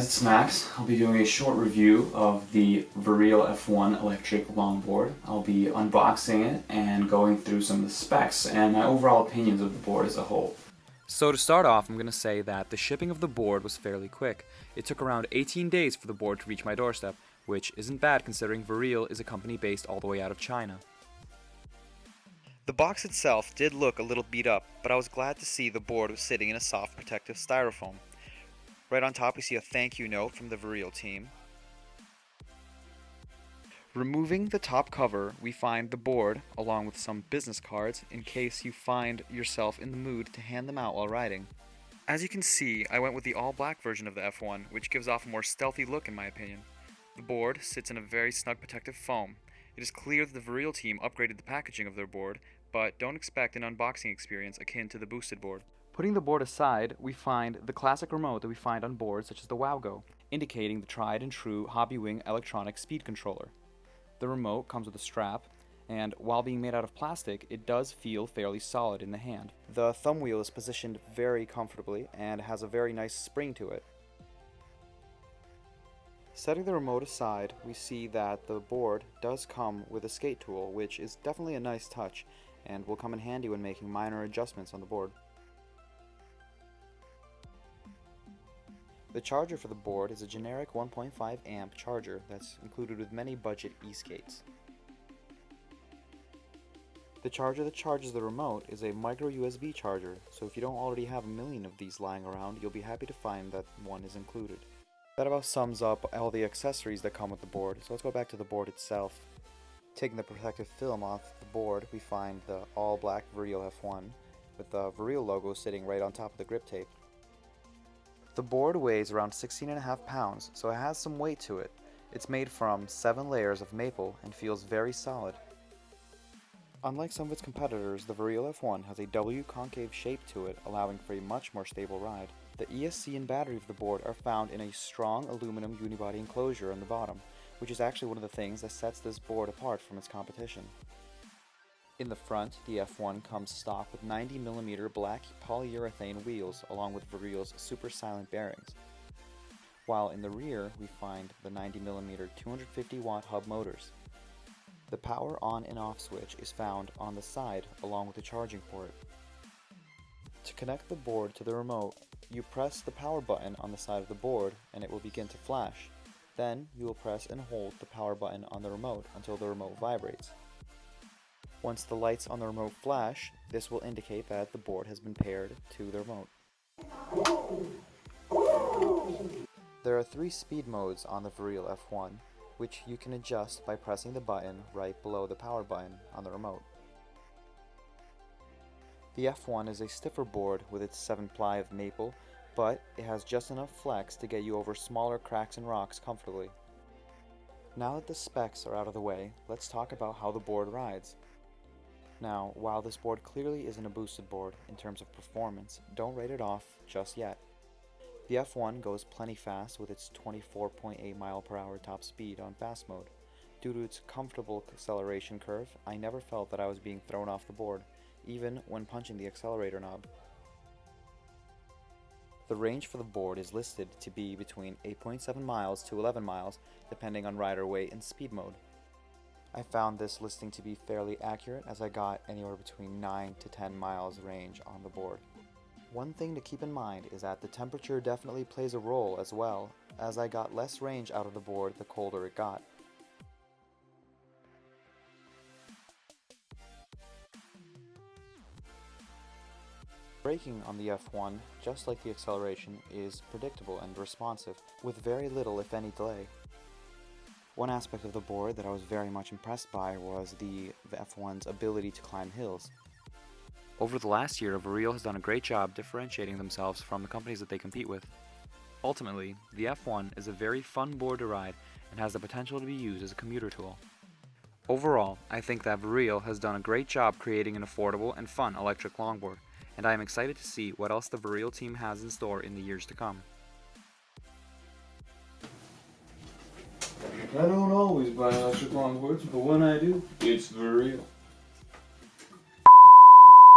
it's Max. I'll be doing a short review of the Verreal F1 electric longboard. I'll be unboxing it and going through some of the specs and my overall opinions of the board as a whole. So to start off, I'm going to say that the shipping of the board was fairly quick. It took around 18 days for the board to reach my doorstep, which isn't bad considering Verreal is a company based all the way out of China. The box itself did look a little beat up, but I was glad to see the board was sitting in a soft protective styrofoam. Right on top we see a thank you note from the Verreal team. Removing the top cover, we find the board along with some business cards in case you find yourself in the mood to hand them out while riding. As you can see, I went with the all black version of the F1, which gives off a more stealthy look in my opinion. The board sits in a very snug protective foam. It is clear that the Verreal team upgraded the packaging of their board, but don't expect an unboxing experience akin to the boosted board. Putting the board aside, we find the classic remote that we find on boards such as the WowGo, indicating the tried and true Hobbywing electronic speed controller. The remote comes with a strap, and while being made out of plastic, it does feel fairly solid in the hand. The thumb wheel is positioned very comfortably and has a very nice spring to it. Setting the remote aside, we see that the board does come with a skate tool, which is definitely a nice touch and will come in handy when making minor adjustments on the board. The charger for the board is a generic 1.5 amp charger that's included with many budget e-skates. The charger that charges the remote is a micro USB charger, so if you don't already have a million of these lying around, you'll be happy to find that one is included. That about sums up all the accessories that come with the board, so let's go back to the board itself. Taking the protective film off the board, we find the all black Verreal F1 with the Verreal logo sitting right on top of the grip tape. The board weighs around 16.5 pounds, so it has some weight to it. It's made from 7 layers of maple and feels very solid. Unlike some of its competitors, the Verreal F1 has a W concave shape to it, allowing for a much more stable ride. The ESC and battery of the board are found in a strong aluminum unibody enclosure on the bottom, which is actually one of the things that sets this board apart from its competition. In the front, the F1 comes stock with 90mm black polyurethane wheels along with Verreal's super silent bearings, while in the rear we find the 90mm 250-watt hub motors. The power on and off switch is found on the side along with the charging port. To connect the board to the remote, you press the power button on the side of the board and it will begin to flash. Then you will press and hold the power button on the remote until the remote vibrates. Once the lights on the remote flash, this will indicate that the board has been paired to the remote. There are 3 speed modes on the Verreal F1, which you can adjust by pressing the button right below the power button on the remote. The F1 is a stiffer board with its 7-ply of maple, but it has just enough flex to get you over smaller cracks and rocks comfortably. Now that the specs are out of the way, let's talk about how the board rides. Now, while this board clearly isn't a boosted board in terms of performance, don't write it off just yet. The F1 goes plenty fast with its 24.8 mph top speed on fast mode. Due to its comfortable acceleration curve, I never felt that I was being thrown off the board, even when punching the accelerator knob. The range for the board is listed to be between 8.7 miles to 11 miles, depending on rider weight and speed mode. I found this listing to be fairly accurate as I got anywhere between 9 to 10 miles range on the board. One thing to keep in mind is that the temperature definitely plays a role as well, as I got less range out of the board the colder it got. Braking on the F1, just like the acceleration, is predictable and responsive, with very little if any delay. One aspect of the board that I was very much impressed by was the F1's ability to climb hills. Over the last year, Verreal has done a great job differentiating themselves from the companies that they compete with. Ultimately, the F1 is a very fun board to ride and has the potential to be used as a commuter tool. Overall, I think that Verreal has done a great job creating an affordable and fun electric longboard, and I am excited to see what else the Verreal team has in store in the years to come. I don't always buy electric longboards, but when I do, it's Verreal.